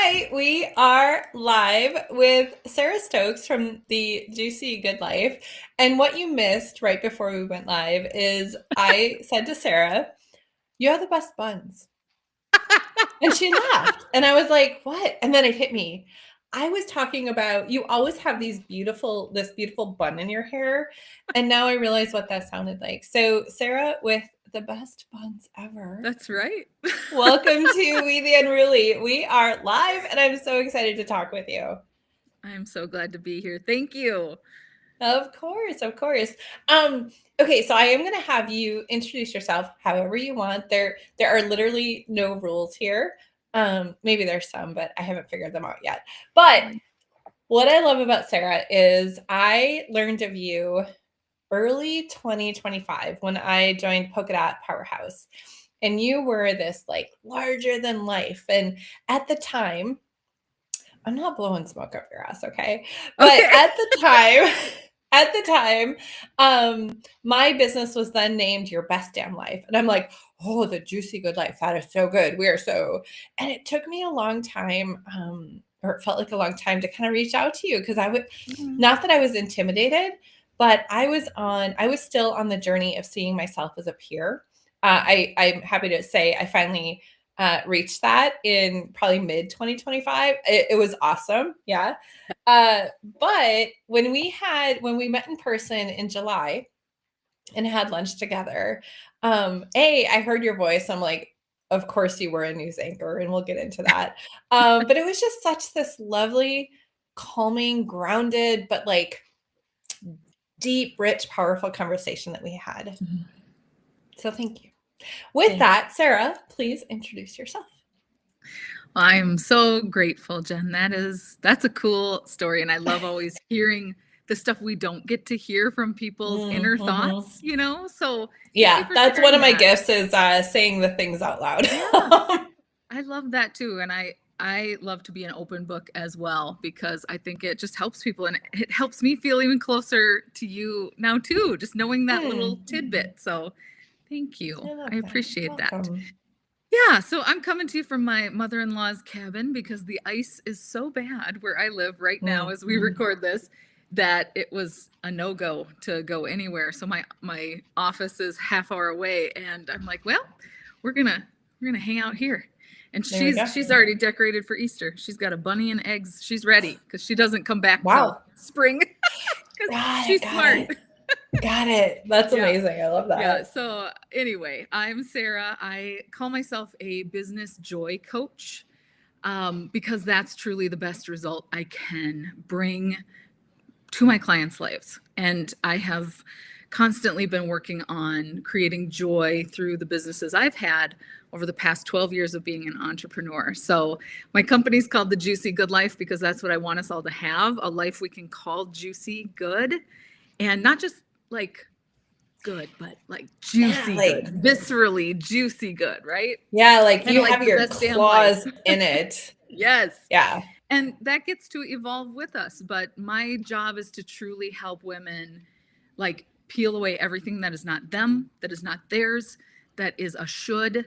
right, we are live with Sarah Stokes from the Juicy Good Life. And what you missed right before we went live is I said to Sarah, "You have the best buns." And she laughed. And I was like, "What?" And then it hit me. I was talking about you always have this beautiful bun in your hair. And now I realize what that sounded like. So, Sarah, with the best buns ever. That's right. Welcome to We the Unruly. We are live, and I'm so excited to talk with you. I'm so glad to be here. Thank you. Of course, of course. Okay, so I am going to have you introduce yourself however you want. There are literally no rules here. Maybe there's some, but I haven't figured them out yet. But what I love about Sarah is I learned of you early 2025 when I joined Polka Dot Powerhouse. And you were this like larger than life. And at the time, I'm not blowing smoke up your ass, okay? But Okay. at the time, my business was then named Your Best Damn Life. And I'm like, oh, the Juicy Good Life. That is so good. We are so, and it took me a long time, or it felt like a long time to kind of reach out to you because not that I was intimidated, but I was still on the journey of seeing myself as a peer. I'm happy to say I finally reached that in probably mid 2025. It was awesome. Yeah. But when we met in person in July and had lunch together, I heard your voice. I'm like, of course you were a news anchor, and we'll get into that. But it was just such this lovely, calming, grounded, but like deep, rich, powerful conversation that we had. So thank you. With that, Sarah, please introduce yourself. I'm so grateful, Jen. That's a cool story. And I love always hearing the stuff we don't get to hear from people's inner thoughts, So yeah, that's one of my gifts is saying the things out loud. Yeah. I love that too. And I love to be an open book as well, because I think it just helps people, and it helps me feel even closer to you now too, just knowing that little tidbit. So thank you. I appreciate that. Yeah, so I'm coming to you from my mother-in-law's cabin because the ice is so bad where I live right now as we record this that it was a no-go to go anywhere. So my office is half hour away, and I'm like, well, we're gonna hang out here. And she's already decorated for Easter. She's got a bunny and eggs. She's ready because she doesn't come back till spring. She's smart. Got it. That's amazing. I love that. Yeah. So anyway, I'm Sarah. I call myself a business joy coach because that's truly the best result I can bring to my clients' lives. And I have constantly been working on creating joy through the businesses I've had over the past 12 years of being an entrepreneur. So my company's called The Juicy Good Life because that's what I want us all to have, a life we can call juicy good, and not just like good, but like juicy good, viscerally juicy good, right? Yeah, like you have your claws in it. Yes. Yeah. And that gets to evolve with us. But my job is to truly help women like peel away everything that is not them, that is not theirs, that is a should.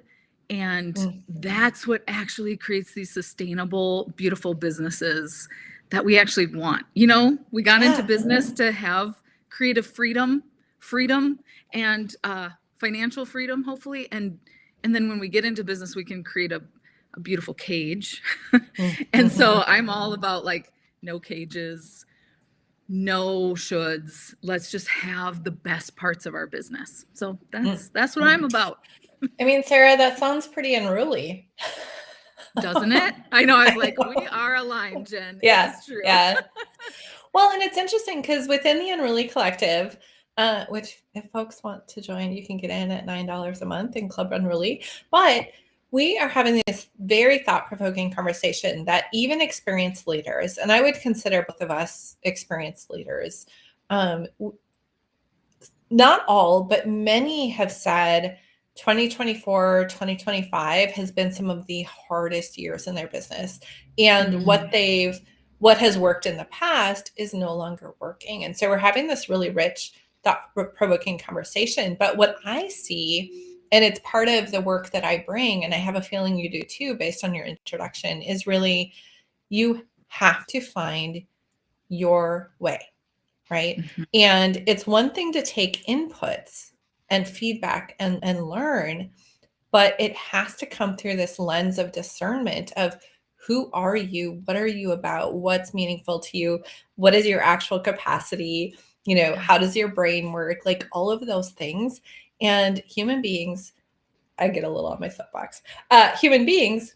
And that's what actually creates these sustainable, beautiful businesses that we actually want. We got into business to have creative freedom and financial freedom, hopefully. And then when we get into business, we can create a beautiful cage. And so I'm all about like no cages, no shoulds. Let's just have the best parts of our business. So that's what I'm about. I mean, Sarah, that sounds pretty unruly. Doesn't it? I know. I was like, we are aligned, Jen. Yeah. It's true. Yeah. Well, and it's interesting because within the Unruly Collective, which if folks want to join, you can get in at $9 a month in Club Unruly. But we are having this very thought-provoking conversation that even experienced leaders, and I would consider both of us experienced leaders, not all, but many have said 2024, 2025 has been some of the hardest years in their business. And what has worked in the past is no longer working. And so we're having this really rich, thought-provoking conversation. But what I see and it's part of the work that I bring, and I have a feeling you do too, based on your introduction, is really you have to find your way, right? Mhm. And it's one thing to take inputs and feedback and learn, but it has to come through this lens of discernment of who are you? What are you about? What's meaningful to you? What is your actual capacity? Yeah. How does your brain work? Like all of those things. And human beings, I get a little on my soapbox. Human beings,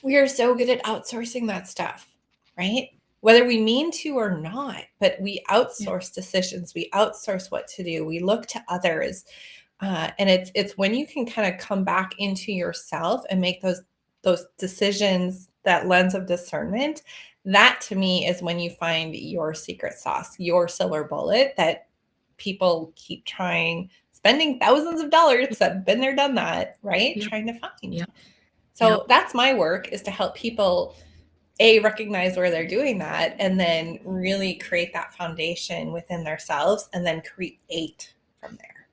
we are so good at outsourcing that stuff, right? Whether we mean to or not, but we Yeah. outsource decisions, we outsource what to do, we look to others, and it's when you can kind of come back into yourself and make those decisions, that lens of discernment. That to me is when you find your secret sauce, your silver bullet that people keep trying, spending thousands of dollars that have been there, done that, right? Yep. Trying to find. Yep. Yep. So that's my work, is to help people a recognize where they're doing that, and then really create that foundation within themselves, and then create from there.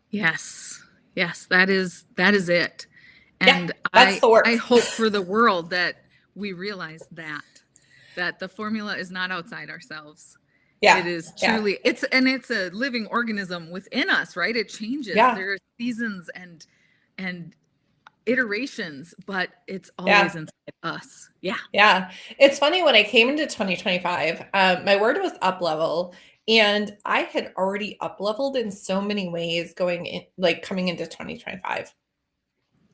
Yes. Yes, that is it. Yeah, And that's the I work. hope for the world that we realize that the formula is not outside ourselves. It Yeah, is yeah, truly, it's a living organism within us, right? It changes. yeah, There are seasons and iterations, but it's always yeah, inside us. Yeah. yeah. It's funny, when I came into 2025, my word was up level, and I had already up leveled in so many ways going in, like coming into 2025.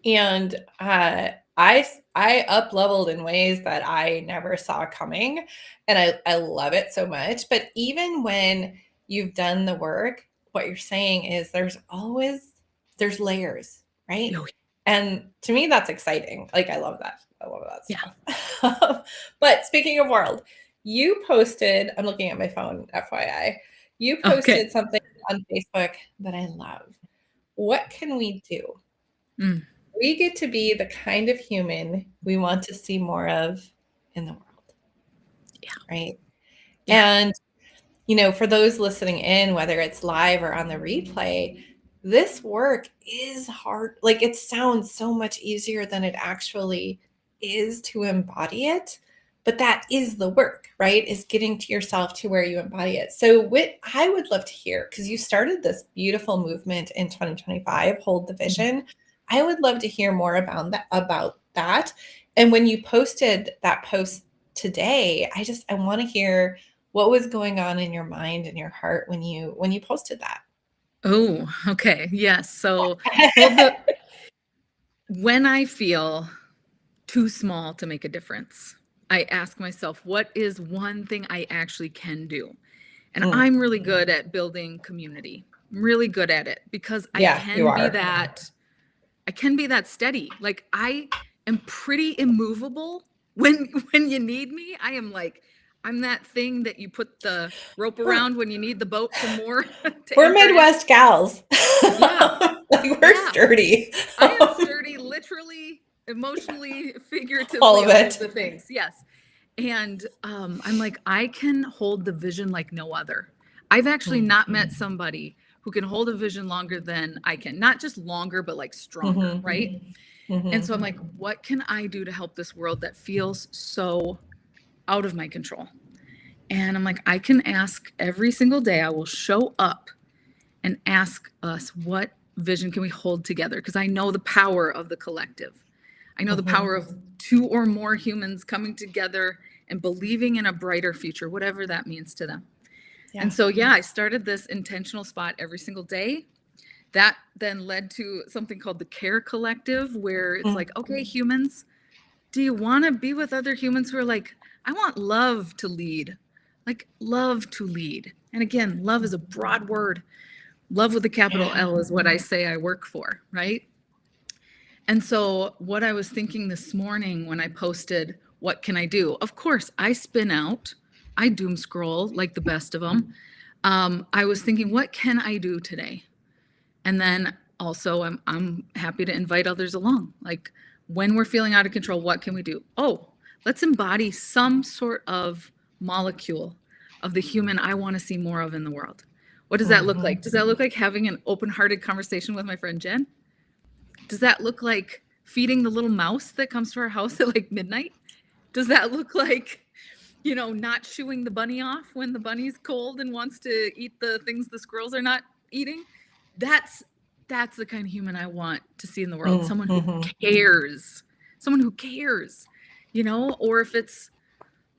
And I up leveled in ways that I never saw coming, and I love it so much. But even when you've done the work, what you're saying is there's layers, right? Oh, And to me, that's exciting. Like I love that. I love that yeah. stuff. But speaking of world, you posted. I'm looking at my phone. FYI, you Okay. posted something on Facebook that I love. What can we do? Mm, We get to be the kind of human we want to see more of in the world, yeah. right? Yeah. And, for those listening in, whether it's live or on the replay, this work is hard. Like it sounds so much easier than it actually is to embody it. But that is the work, right? Is getting to yourself to where you embody it. So, what I would love to hear, because you started this beautiful movement in 2025, Hold the Mm. Vision. I would love to hear more about that. And when you posted that post today, I want to hear what was going on in your mind and your heart when you posted that. Oh, okay. Yes. So hold the when I feel too small to make a difference, I ask myself, what is one thing I actually can do? And Mm, I'm really good at building community. I'm really good at it because yeah, you are. I can be that steady. Like I am pretty immovable when when you need me. I'm that thing that you put the rope We're around when you need the boat to moor to we're anchor in. Midwest gals. Yeah. Like we're Yeah. sturdy. I am sturdy, literally, emotionally, All figuratively, of all of it. the things. Yes. And I'm like, I can hold the vision like no other. I've actually Mm, not met somebody who can hold a vision longer than I can. Not just longer, but like stronger, mhm, right? And so mhm. I'm like, what can I do to help this world that feels so out of my control? And I'm like, I can ask every single day, I will show up and ask us, what vision can we hold together? Because I know the power of the collective. I know the Mhm. power of two or more humans coming together and believing in a brighter future, whatever that means to them. And Yeah. so, yeah, I started this intentional spot every single day. That then led to something called the Care Collective, where it's Mm, like, okay, humans, do you want to be with other humans who are like, I want love to lead? Like, love to lead. And again, love is a broad word. Love with a capital yeah. L is what I say I work for, right? And so, what I was thinking this morning when I posted, what can I do? Of course, I spin out, I doom scroll like the best of them. I was thinking, what can I do today? And then also, I'm happy to invite others along. Like, when we're feeling out of control, what can we do? Oh, let's embody some sort of molecule of the human I want to see more of in the world. What does that look like? Mhm. Does that look like having an open hearted conversation with my friend Jen? Does that look like feeding the little mouse that comes to our house at like midnight? Does that look like, not shooing the bunny off when the bunny's cold and wants to eat the things the squirrels are not eating? That's the kind of human I want to see in the world. Someone who cares. Someone who cares, or if it's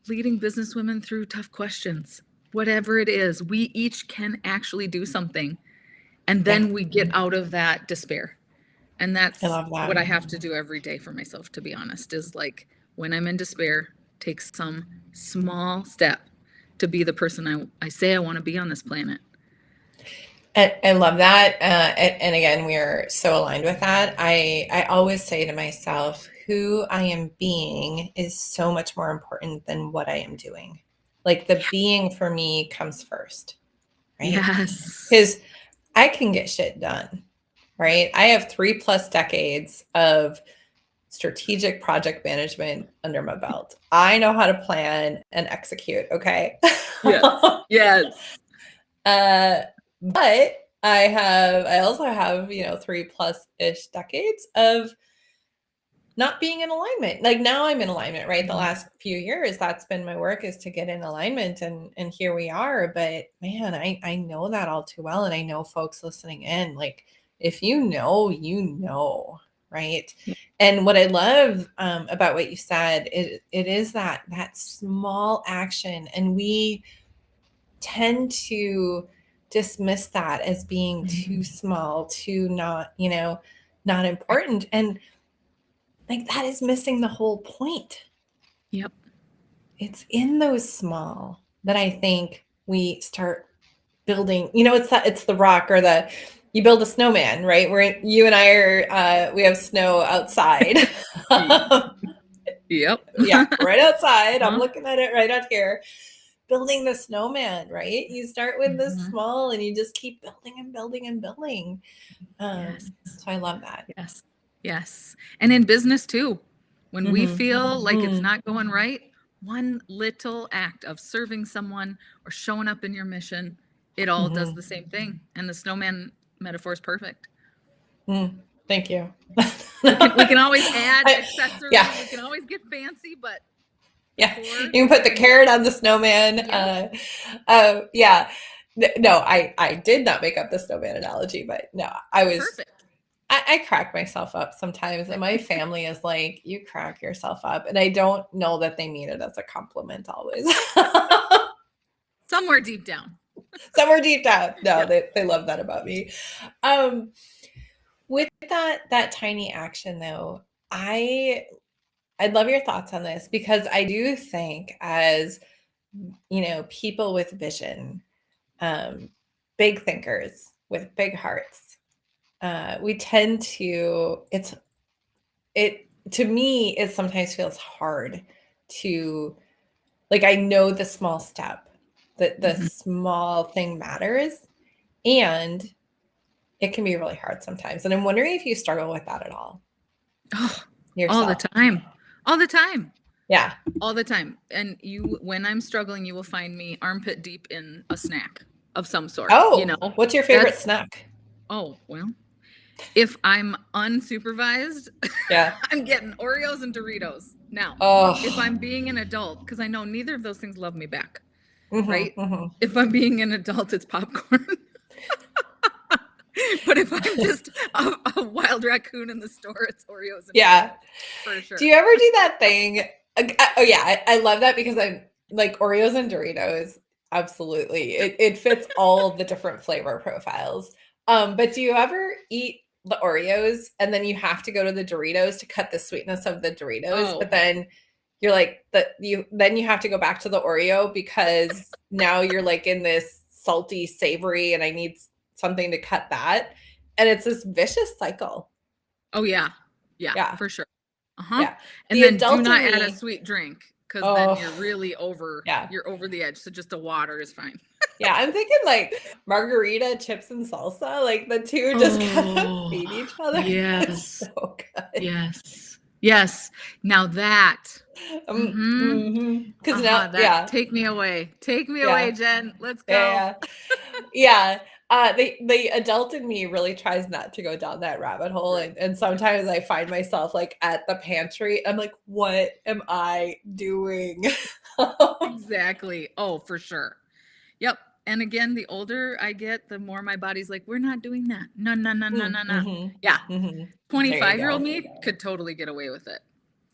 leading business women through tough questions, whatever it is, we each can actually do something. And then we get out of that despair. And that's I love that. what I have to do every day for myself, to be honest, is like when I'm in despair, take some small step to be the person I say I want to be on this planet. I love that. And again, we are so aligned with that. I always say to myself, who I am being is so much more important than what I am doing. Like the being for me comes first, right? Yes. Because I can get shit done, right? I have 3+ decades of strategic project management under my belt. I know how to plan and execute. Okay. Yes. Yes. But I also have, 3+ decades of not being in alignment. Like now I'm in alignment, right? The last few years, that's been my work, is to get in alignment, and here we are. But man, I know that all too well. And I know folks listening in, like, if you know, right? Yeah. And what I love about what you said, it is that small action. And we tend to dismiss that as being too small, too not important. And like that is missing the whole point. Yep. It's in those small that I think we start building. It's the rock, or you build a snowman, right? Where you and I are, we have snow outside. Yep. Yeah, right outside. I'm looking at it right out here. Building the snowman, right? You start with this small and you just keep building and building and building. Yes. So I love that. Yes. Yes. And in business too, when we feel like it's not going right, one little act of serving someone or showing up in your mission, it all does the same thing. And the snowman metaphor is perfect. Thank you. We can always add accessories. Yeah. We can always get fancy, but yeah, you can put the carrot on the snowman. Yeah. No, I did not make up the snowman analogy, but no, I was perfect. I crack myself up sometimes, and my family is like, you crack yourself up. And I don't know that they mean it as a compliment always. Somewhere deep down. Somewhere deep down. No, they love that about me. With that tiny action though, I'd love your thoughts on this, because I do think, as people with vision, big thinkers with big hearts, we tend to, to me, it sometimes feels hard to, like, I know the small step, that the small thing matters, and it can be really hard sometimes. And I'm wondering if you struggle with that at all. Oh, yourself. all the time. All the time. Yeah. All the time. And when I'm struggling, you will find me armpit deep in a snack of some sort. Oh, what's your favorite snack? Oh, well, if I'm unsupervised, yeah, I'm getting Oreos and Doritos. Now, if I'm being an adult, because I know neither of those things love me back, right? If I'm being an adult, it's popcorn. But if I'm just a wild raccoon in the store, it's Oreos and Doritos, for sure. Do you ever do that thing? Oh yeah, I love that, because I'm like, Oreos and Doritos, absolutely. It fits all the different flavor profiles. But do you ever eat the Oreos and then you have to go to the Doritos to cut the sweetness of the Doritos, but then you're like, then you have to go back to the Oreo, because now you're like in this salty, savory, and I need something to cut that. And it's this vicious cycle. Oh yeah. Yeah, for sure. Yeah. And then do not add a sweet drink, because then you're really over, you're over the edge. So just a water is fine. Yeah, I'm thinking like margarita, chips, and salsa. Like the two just kind of feed each other. Yes. It's so good. Yes. Yes. Now that. Because now, take me away. Take me away, Jen. Let's go. Yeah. The adult in me really tries not to go down that rabbit hole. And sometimes I find myself like at the pantry. I'm like, what am I doing? Exactly. Oh, for sure. Yep. And again, the older I get, the more my body's like, we're not doing that. No, no, no, no, no, no. Mm-hmm. Yeah. Mm-hmm. There you 25-year-old go. me could totally get away with it.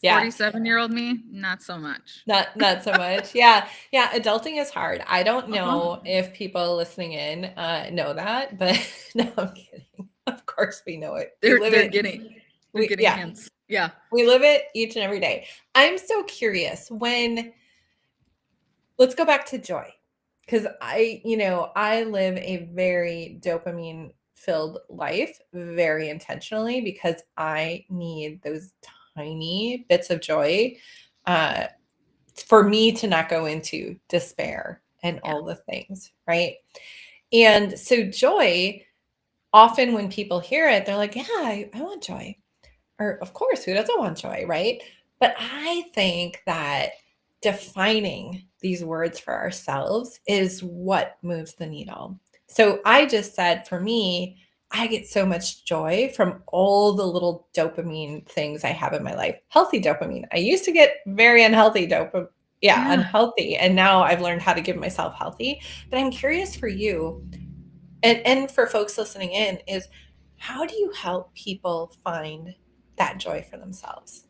Yeah. 47-year-old me, not so much. Not so much. Yeah. Yeah. Adulting is hard. I don't Uh-huh. know if people listening in know that, but no, I'm kidding. Of course we know it. We They're live they're it. getting they're We getting yeah. hints. Yeah. We live it each and every day. I'm so curious let's go back to joy. Because I live a very dopamine filled life very intentionally because I need those tiny bits of joy uh, for me to not go into despair and Yeah. all the things, right? And so joy, often when people hear it, they're like, yeah, I want joy. Or of course, who doesn't want joy, right? But I think that defining these words for ourselves is what moves the needle. So I just said for me, I get so much joy from all the little dopamine things I have in my life. Healthy dopamine. I used to get very unhealthy dopamine. Yeah, Yeah. unhealthy. And now I've learned how to give myself healthy. But I'm curious for you and for folks listening in is how do you help people find that joy for themselves?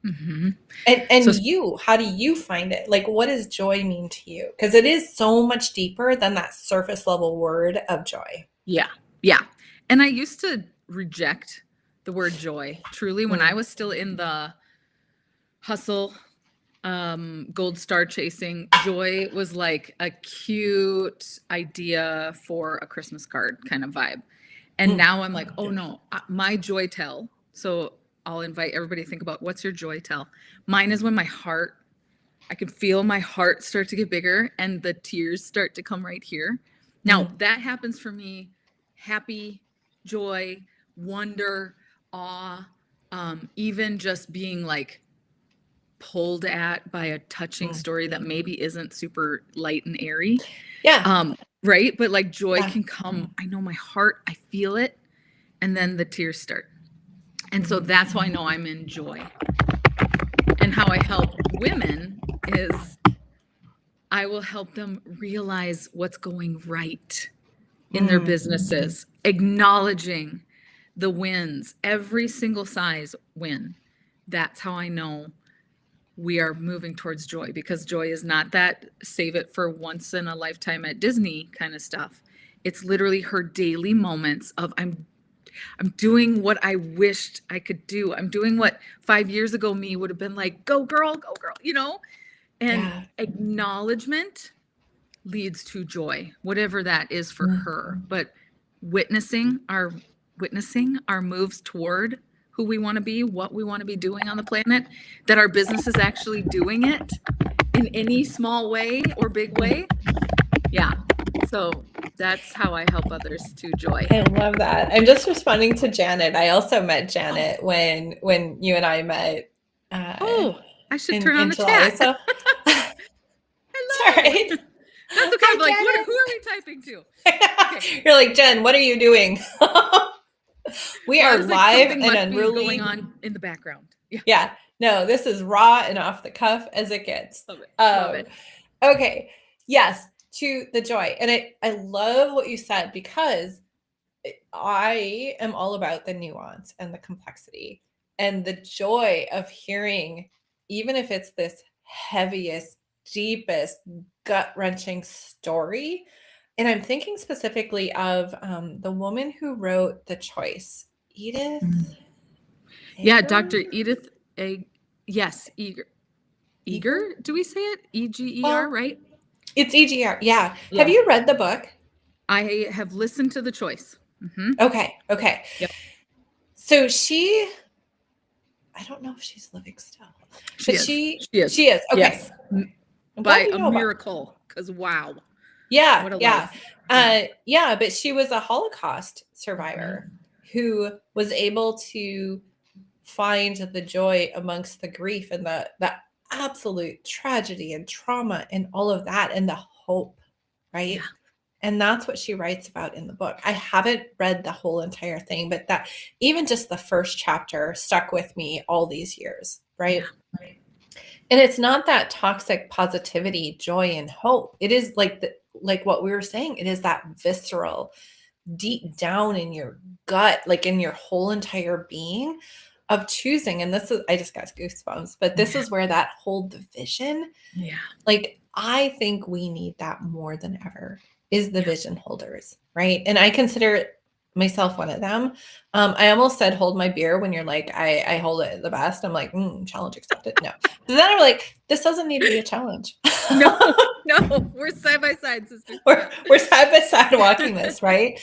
Mm-hmm. And So you, how do you find it? Like, what does joy mean to you? Because it is so much deeper than that surface level word of joy. yeah. Yeah. And I used to reject the word joy truly when I Mm, was still in the hustle, gold star chasing. Joy was like a cute idea for a Christmas card kind of vibe. And mm, now I'm like, oh no, my joy tell. So I'll invite everybody to think about what's your joy tell. Mine is when I can feel my heart start to get bigger and the tears start to come right here. Now, mm, that happens for me happy, joy, wonder, awe, even just being like pulled at by a touching mm. story that maybe isn't super light and airy. Yeah. Right? But like joy Yeah. can come. I know my heart, I feel it, and then the tears start. And so that's how I know I'm in joy. And how I help women is I will help them realize what's going right in their Mm, businesses, acknowledging the wins, every single size win. That's how I know we are moving towards joy, because joy is not that save it for once in a lifetime at Disney kind of stuff. It's literally her daily moments of I'm doing what I wished I could do. I'm doing what 5 years ago me would have been like, go girl, you know? And yeah. acknowledgement leads to joy, whatever that is for Mm, her. But witnessing our moves toward who we want to be, what we want to be doing on the planet, that our business is actually doing it in any small way or big mm. way. Yeah. So that's how I help others to joy. I love that. I'm just responding to Janet. I also met Oh, Janet when you and I met oh, I should turn on in the July. chat. So Hello. sorry. That's okay. I'm like, Hi, who are we typing to? Okay. Janet. You're like, Jen, what are you doing? We Well, I are was like, live something and must be going unruly. on in the background. Yeah. Yeah. No, this is raw and off the cuff as it gets. Love it. Love Um, it. okay. Yes, to the joy. And I love what you said because I am all about the nuance and the complexity and the joy of hearing, even if it's this heaviest, deepest, gut wrenching story. And I'm thinking specifically of the woman who wrote The Choice, Mm. Edith Yeah, Eger. Dr. Edith A. Yes, Eager. Eger? Eager? Do we say it? EGER, Well, right? it's EGR. Yeah. Have Yeah. you read the book? I have listened to The Choice. Mm-hmm. Okay. Okay. Yep. So I don't know if she's living still, She but is. she She is. she is. Okay. Yes. I'm glad By you a know about. miracle. Because wow, Yeah, what a yeah. life. Yeah. Yeah, but she was a Holocaust Mm-hmm. survivor who was able to find the joy amongst the grief and the absolute tragedy and trauma and all of that and the hope, Yeah. right? And that's what she writes about in the book. I haven't read the whole entire thing, but that even just the first chapter stuck with me all these years, right? Yeah. And it's not that toxic positivity, joy, and hope. It is like what we were saying, it is that visceral, deep down in your gut, like in your whole entire being of choosing. And this is, I just got goosebumps, but this is where that whole division, Yeah. like, I think we need that more than ever, is the Yeah. vision holders, right? And I consider myself one of them. I almost said hold my beer when you're like, I hold it the best. I'm like, challenge accepted. No. So then I'm like, this doesn't need to be a challenge. No, no, we're side by side, sister. We're side by side walking this, right?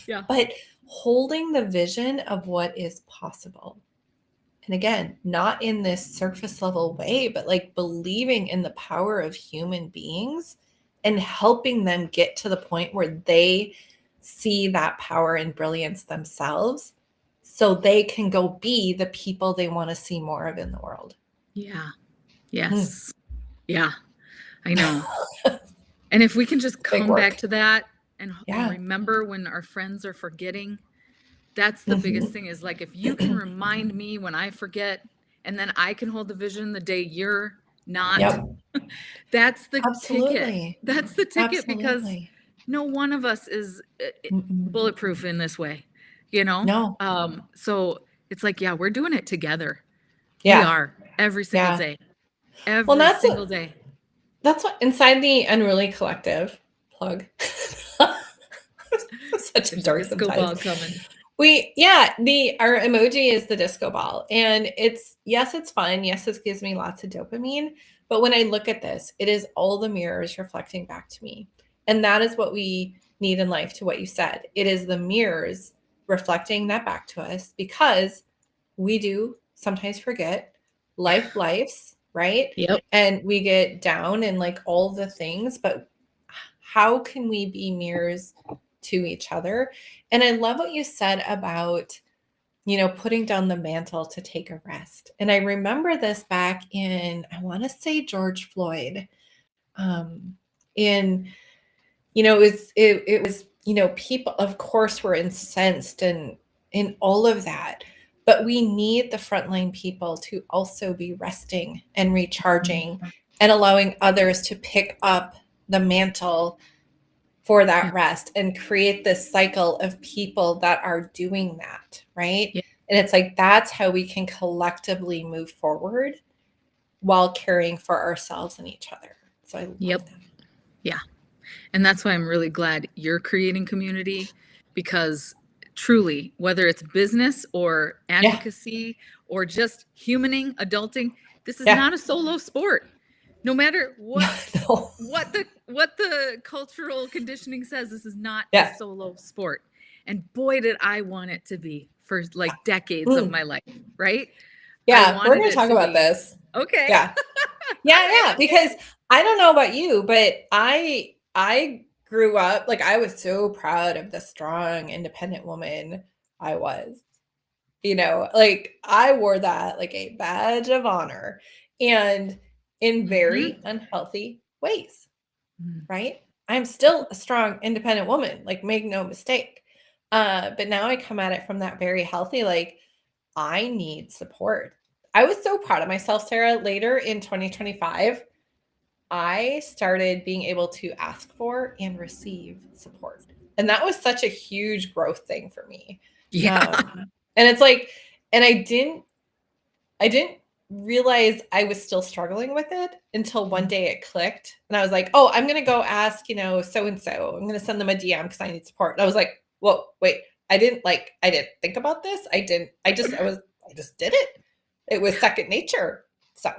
Yeah. But holding the vision of what is possible. And again, not in this surface level way, but like believing in the power of human beings and helping them get to the point where they see that power and brilliance themselves so they can go be the people they want to see more of in the world. Yeah. Yes. Yeah. I know. And if we can just Big come back work. to that and Yeah. remember when our friends are forgetting, that's the Mhm. biggest thing, is like, if you can remind me when I forget, and then I can hold the vision the day you're not, Yep. that's the ticket. Absolutely. That's the ticket, because Absolutely. no one of us is Mm-mm. bulletproof in this way, you know? No. So it's like, yeah, we're doing it together. We Yeah. are, every single Yeah. day. Well, Every single day. that's what inside the Unruly collective plug. I'm such a There's a dork disco sometimes. ball coming. Our emoji is the disco ball. And it's fun. Yes, this gives me lots of dopamine. But when I look at this, it is all the mirrors reflecting back to me. And that is what we need in life, to what you said. It is the mirrors reflecting that back to us, because we do sometimes forget, life's, right? Yep. And we get down and like all the things, but how can we be mirrors to each other? And I love what you said about, putting down the mantle to take a rest. And I remember this back in, I want to say George Floyd. In, it was, people of course were incensed and in all of that. But we need the frontline people to also be resting and recharging and allowing others to pick up the mantle for that Yeah. rest and create this cycle of people that are doing that, right? Yeah. And it's like, that's how we can collectively move forward while caring for ourselves and each other. So I love Yep. that. Yeah. And that's why I'm really glad you're creating community, because truly, whether it's business or Yeah. advocacy or just humaning, adulting, this is Yeah. not a solo sport. No matter what No. what the cultural conditioning says, this is not a Yeah. solo sport. And boy, did I want it to be for like decades of Mm. my life, right? I Yeah. We're wanted going to it talk to about be. this. Okay. Yeah. All Yeah. right. Yeah. Because I don't know about you, but I grew up, like, I was so proud of the strong, independent woman I was. Like, I wore that like a badge of honor, and in very unhealthy ways, Mhm. right? I'm still a strong, independent woman, like, make no mistake. But now I come at it from that very healthy, like, I need support. I was so proud of myself, Sarah. Later in 2025, I started being able to ask for and receive support. And that was such a huge growth thing for me. Yeah. And it's like, and I didn't realize I was still struggling with it until one day it clicked. And I was like, oh, I'm gonna go ask, so and so. I'm gonna send them a DM because I need support. And I was like, whoa, wait, I didn't think about this. I just did it. It was second nature. So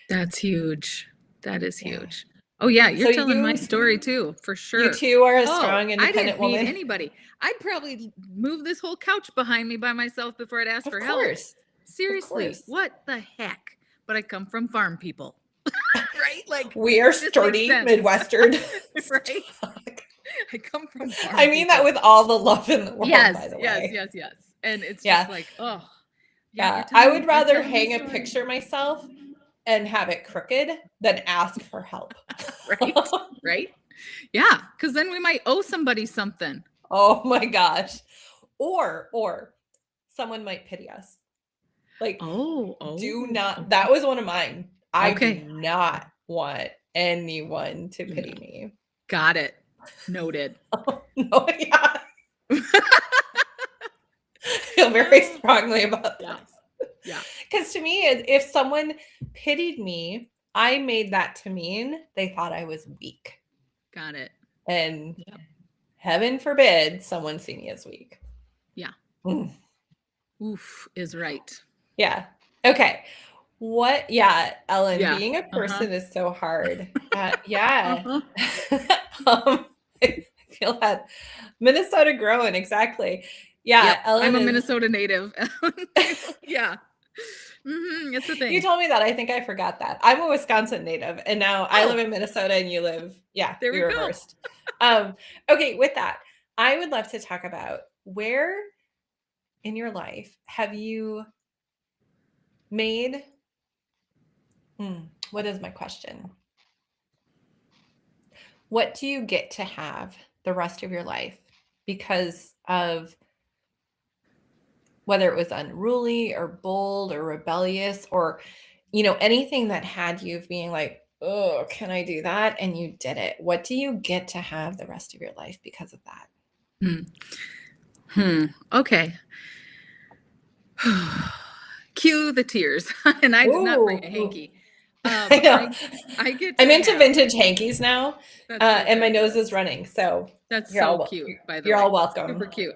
That's huge. That is yeah. huge. Oh yeah, you're So telling my story too, for you sure. too are a Oh, strong, I independent didn't need woman. anybody. I'd probably move this whole couch behind me by myself before I'd ask Of for help. course. Of Seriously, course. what the heck? But I come from farm people. Right? Like, We are this makes sturdy sense. Midwestern Right? stock. I come from farm I mean that people. with all the love in the world, by Yes, the yes, way. yes, yes. And it's Yeah. just like, oh, yeah, Yeah. I would you're rather telling my hang a story. picture myself and have it crooked than ask for help. Right? Right? Yeah, because then we might owe somebody something. Oh my gosh. Or someone might pity us. Like, do not, that was one of mine. I do Okay. not want anyone to Yeah. pity me. Got it. Noted. Oh, no, yeah. I feel very strongly about Yeah. this. Yeah. Because to me, if someone pitied me, I made that to mean they thought I was weak. Got it. And Yep. heaven forbid someone see me as weak. Yeah. Mm. Oof is right. Yeah. Okay. What? Yeah, Ellen, Yeah. being a person is so hard. Yeah. I feel that. Minnesota growing, exactly. Yeah, Yep. Ellen I'm a is. Minnesota native. Yeah. It's a You thing. told me that. I think I forgot that. I'm a Wisconsin native, and now I live in Minnesota, and you live. Yeah, There we we go. reversed. Okay, with that, I would love to talk about where in your life have you made. What is my question? What do you get to have the rest of your life because of whether it was unruly or bold or rebellious or anything that had you being like, oh, can I do that? And you did it. What do you get to have the rest of your life because of that? Okay. Cue the tears. And I did not bring a hanky. I know. I get I'm to into have. vintage hankies now, That's so and my good. nose is running. So That's you're so all cute, by the you're way. all welcome. Super cute.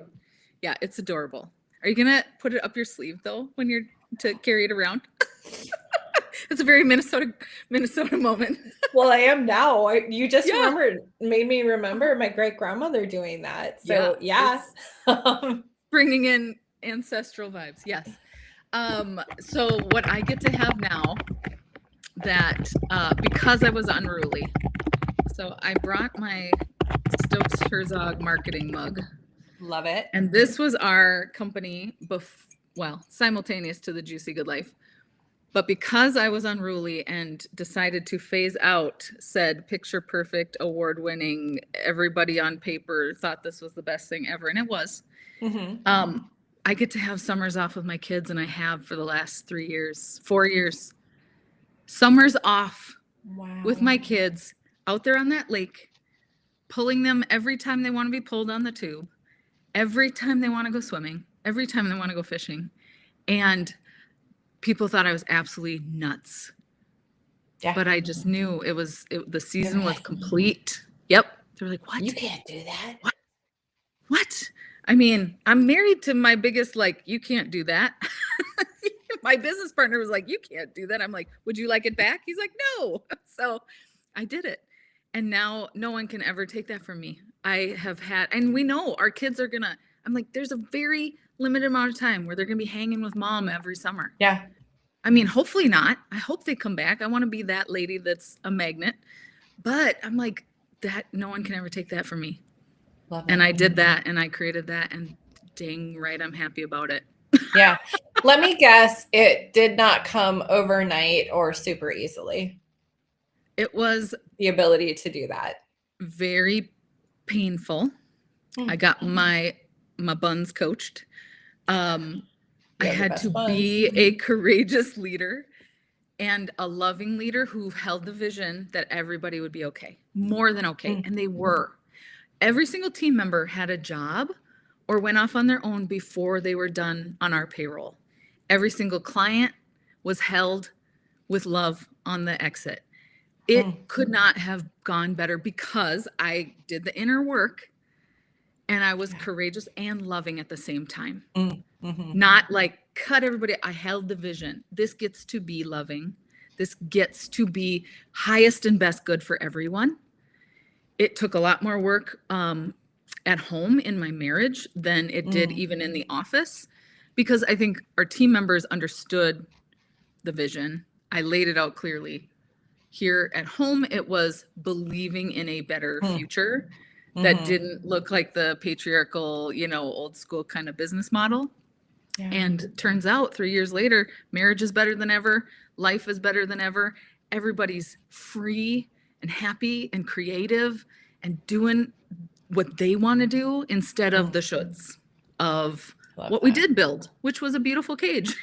Yeah, it's adorable. Are you gonna put it up your sleeve though when you're to carry it around? It's a very Minnesota moment. Well, I am now. You just Yeah. made me remember my great grandmother doing that. Yeah. So yeah. Bringing in ancestral vibes. Yes. So what I get to have now that because I was unruly, so I brought my Stokes Herzog marketing mug. Love it. And this was our company simultaneous to the Juicy Good Life. But because I was unruly and decided to phase out said picture perfect, award winning, everybody on paper thought this was the best thing ever, and it was. I get to have summers off with my kids, and I have for the last 4 years. Summers off with my kids out there on that lake, pulling them every time they want to be pulled on the tube, every time they want to go swimming, every time they want to go fishing. And people thought I was absolutely nuts. Yeah. But I just knew the season was complete. Yep. They're like, what? You can't do that. What? I mean, I'm married to my biggest, you can't do that. My business partner was like, you can't do that. I'm like, would you like it back? He's like, no. So I did it. And now no one can ever take that from me. I have had, and we know our kids are I'm like, there's a very limited amount of time where they're going to be hanging with mom every summer. Yeah. I mean, hopefully not. I hope they come back. I want to be that lady that's a magnet. But I'm like, that no one can ever take that from me. Love it. And I did that and I created that, and dang right, I'm happy about it. Yeah. Let me guess, it did not come overnight or super easily. It was the ability to do that. Very painful. I got my buns coached. I had to be a courageous leader and a loving leader who held the vision that everybody would be okay, more than okay. And they were. Every single team member had a job or went off on their own before they were done on our payroll. Every single client was held with love on the exit. It could not have gone better because I did the inner work and I was courageous and loving at the same time. Not like cut everybody. I held the vision. This gets to be loving. This gets to be highest and best good for everyone. It took a lot more work at home in my marriage than it did even in the office, because I think our team members understood the vision. I laid it out clearly. Here at home, it was believing in a better future that didn't look like the patriarchal, old school kind of business model. Yeah. And turns out 3 years later, marriage is better than ever. Life is better than ever. Everybody's free and happy and creative and doing what they want to do instead of the shoulds of Love what we that. did build, which was a beautiful cage.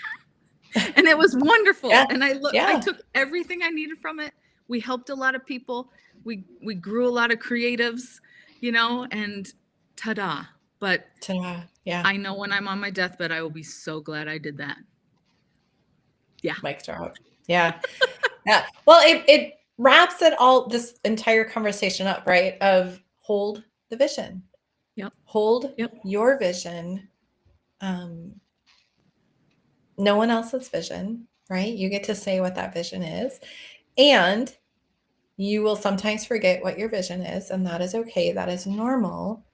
And it was wonderful. Yeah. And I Yeah. took everything I needed from it. We helped a lot of people. We grew a lot of creatives, and ta-da. But Ta-da. Yeah. I know when I'm on my deathbed, I will be so glad I did that. Yeah. Mic drop. Yeah. Yeah. Well, it wraps this entire conversation up, right? Of hold the vision. Yep. Hold Yep. your vision. No one else's vision, right? You get to say what that vision is. And you will sometimes forget what your vision is, and that is okay. That is normal.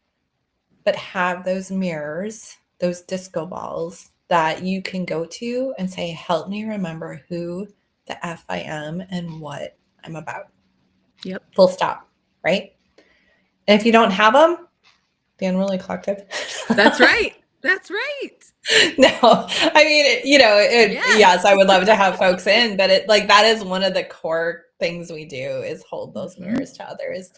But have those mirrors, those disco balls that you can go to and say, help me remember who the F I am and what I'm about. Yep. Full stop, right? And if you don't have them, the Unruly Collective. That's right. That's right. No, I mean, yes, I would love to have folks in, but that is one of the core things we do is hold those mirrors to others.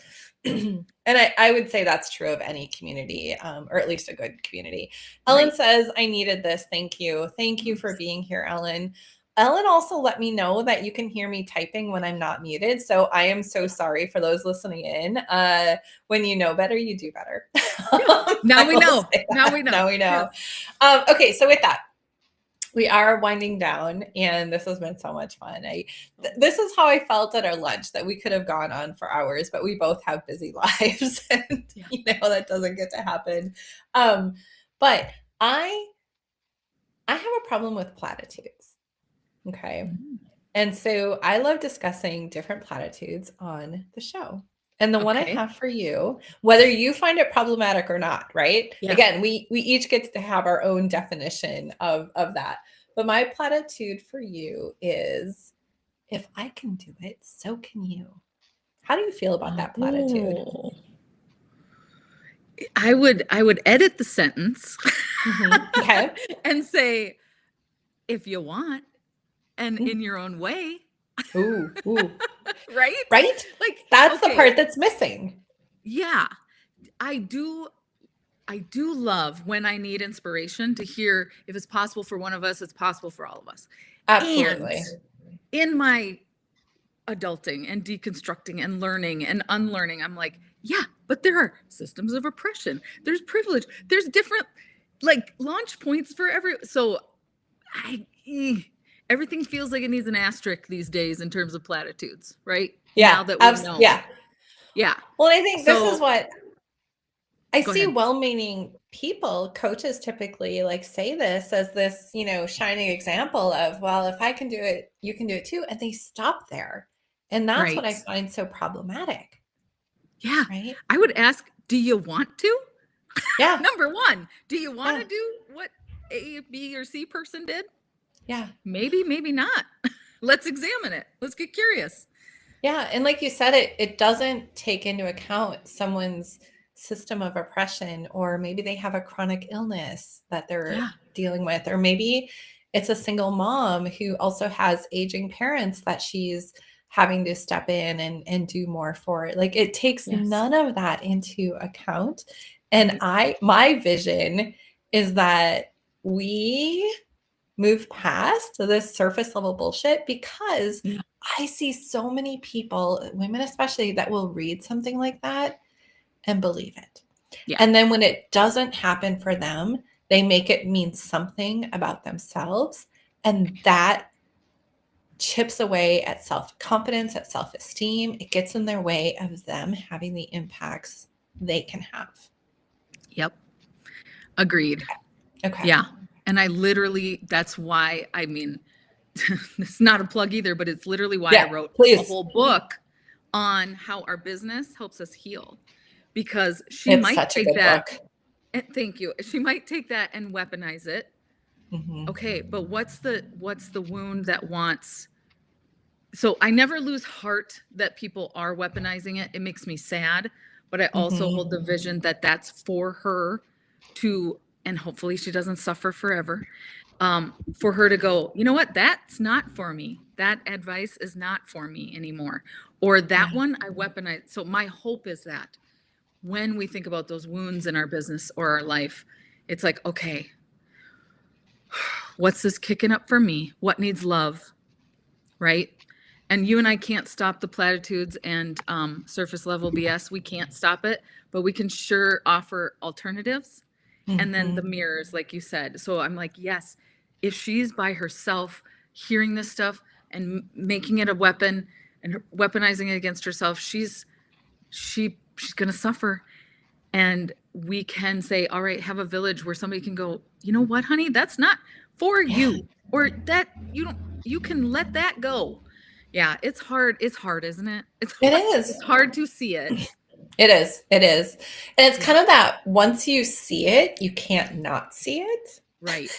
And I would say that's true of any community, or at least a good community. Ellen says, I needed this. Thank you. Thank you for being here, Ellen. Ellen also let me know that you can hear me typing when I'm not muted. So I am so sorry for those listening in. When you know better, you do better. Now we know. Now we know. Now we know. Yes. Okay, so with that, we are winding down, and this has been so much fun. This is how I felt at our lunch, that we could have gone on for hours, but we both have busy lives, and that doesn't get to happen. But I have a problem with platitudes. Okay. And so I love discussing different platitudes on the show. And the one I have for you, whether you find it problematic or not, right? Yeah. Again, we each get to have our own definition of that. But my platitude for you is, if I can do it, so can you. How do you feel about that platitude? I would edit the sentence Okay. and say, if you want, and in your own way. Ooh. Right? Right? Like, that's the part that's missing. Yeah. I do love when I need inspiration to hear, if it's possible for one of us, it's possible for all of us. Absolutely. And in my adulting and deconstructing and learning and unlearning, I'm like, yeah, but there are systems of oppression. There's privilege. There's different launch points for so everything feels like it needs an asterisk these days in terms of platitudes, right? Yeah. Now that we know. Yeah. Yeah. Well, I think this is what I see. Well-meaning people, coaches typically say this as this, shining example of, well, if I can do it, you can do it too. And they stop there. And that's what I find so problematic. Yeah. Right. I would ask, do you want to? Yeah. Number one, do you want to do what A, B, or C person did? Yeah. Maybe, maybe not. Let's examine it. Let's get curious. Yeah. And like you said, it doesn't take into account someone's system of oppression, or maybe they have a chronic illness that they're dealing with, or maybe it's a single mom who also has aging parents that she's having to step in and do more for. It takes none of that into account. And my vision is that we move past this surface level bullshit, because I see so many people, women especially, that will read something like that and believe it. Yeah. And then when it doesn't happen for them, they make it mean something about themselves. And that chips away at self-confidence, at self-esteem. It gets in their way of them having the impacts they can have. Yep. Agreed. Okay. Yeah. And that's why, it's not a plug either, but it's literally why I wrote a whole book on how our business helps us heal. Because she might take that. And thank you. She might take that and weaponize it. Mm-hmm. Okay, but what's the wound that wants? So I never lose heart that people are weaponizing it. It makes me sad, but I also hold the vision that that's for her to, and hopefully she doesn't suffer forever. For her to go, you know what? That's not for me. That advice is not for me anymore. Or that one I weaponize. So my hope is that when we think about those wounds in our business or our life, it's like, okay, what's this kicking up for me? What needs love? Right? And you and I can't stop the platitudes and surface level BS. We can't stop it, but we can sure offer alternatives. And then the Mhm. mirrors, like you said. So I'm like, yes, if she's by herself hearing this stuff and making it a weapon and weaponizing it against herself, she's gonna suffer. And we can say, all right, have a village where somebody can go, you know what, honey, that's not for Yeah, you, or that you can let that go. Yeah, it's hard. It's hard, isn't it? It's it hard. is. It's hard to see it. It is. It is. And it's Yeah, kind of that once you see it, you can't not see right.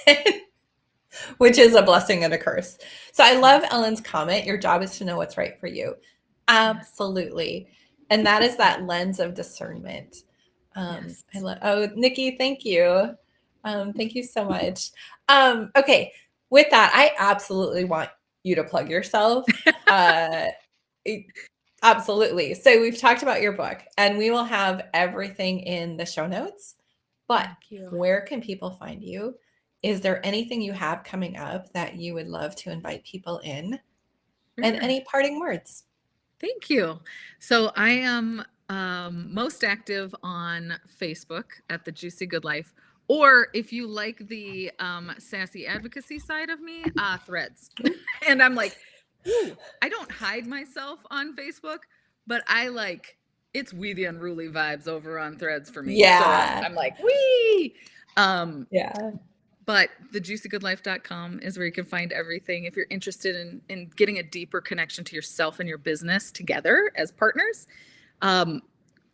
it, which is a blessing and a curse. So I love Yes. Ellen's comment. Your job is to know what's right for you. Yes. Absolutely. And that is that lens of discernment. Yes. I love, oh, Nikki, thank you. Thank you so much. Okay. With that, I absolutely want you to plug yourself. Uh, Absolutely. So we've talked about your book, and we will have everything in the show notes. But Thank you. where can people find you? Is there anything you have coming up that you would love to invite people in? And Sure. any parting words? Thank you. So I am most active on Facebook at the Juicy Good Life, or if you like the sassy advocacy side of me, Threads. And I'm like, ooh, I don't hide myself on Facebook, but I like it's we the unruly vibes over on Threads for me. So Yeah. I'm like, wee. Yeah. But thejuicygoodlife.com is where you can find everything if you're interested in getting a deeper connection to yourself and your business together as partners.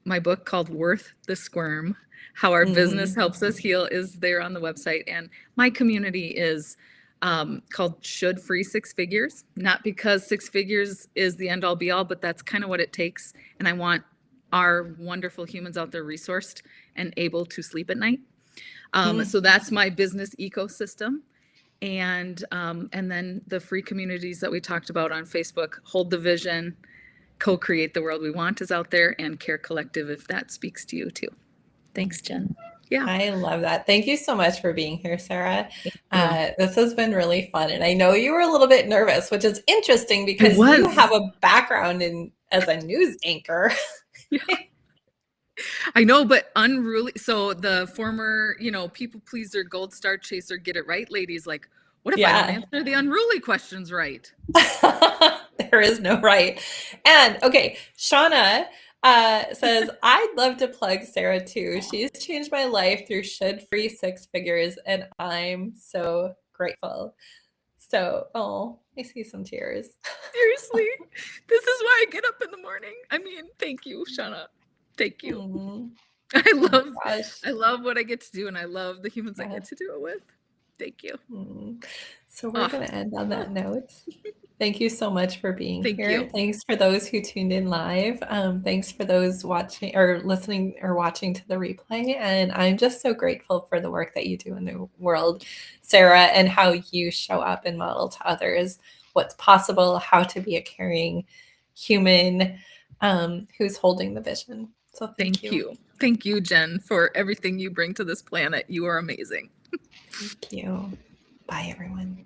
My book called Worth the Squirm, How Our Business Mm. Helps Us Heal, is there on the website. And my community is called Should Free Six Figures, not because six figures is the end all be all, but that's kind of what it takes. And I want our wonderful humans out there resourced and able to sleep at night. Mm. So that's my business ecosystem. And then the free communities that we talked about on Facebook, Hold the Vision, Co-Create the World We Want is out there, and Care Collective, if that speaks to you too. Thanks, Jen. Yeah. I love that. Thank you so much for being here, Sarah. Thank you. This has been really fun. And I know you were a little bit nervous, which is interesting I because you was. have a background in as a news anchor. Yeah. I know, but Unruly. So the former, people pleaser, gold star chaser, get it right, ladies. Like, what if I don't Yeah. answer the unruly questions right? There is no right. And okay, Shauna says, I'd love to plug Sarah too. She's changed my life through Should Free Six Figures, and I'm so grateful. So, oh, I see some tears. Seriously, this is why I get up in the morning. I mean, thank you, Shauna. Thank you. Mhm. I Oh my love, gosh. I love what I get to do, and I love the humans I Yeah. get to do it with. Thank you. So we're Oh, going to end on that note. Thank you so much for being thank here. you. Thanks for those who tuned in live. Thanks for those watching or listening or watching to the replay. And I'm just so grateful for the work that you do in the world, Sarah, and how you show up and model to others what's possible, how to be a caring human who's holding the vision. So thank Thank you. you. Thank you, Jen, for everything you bring to this planet. You are amazing. Thank you. Bye, everyone.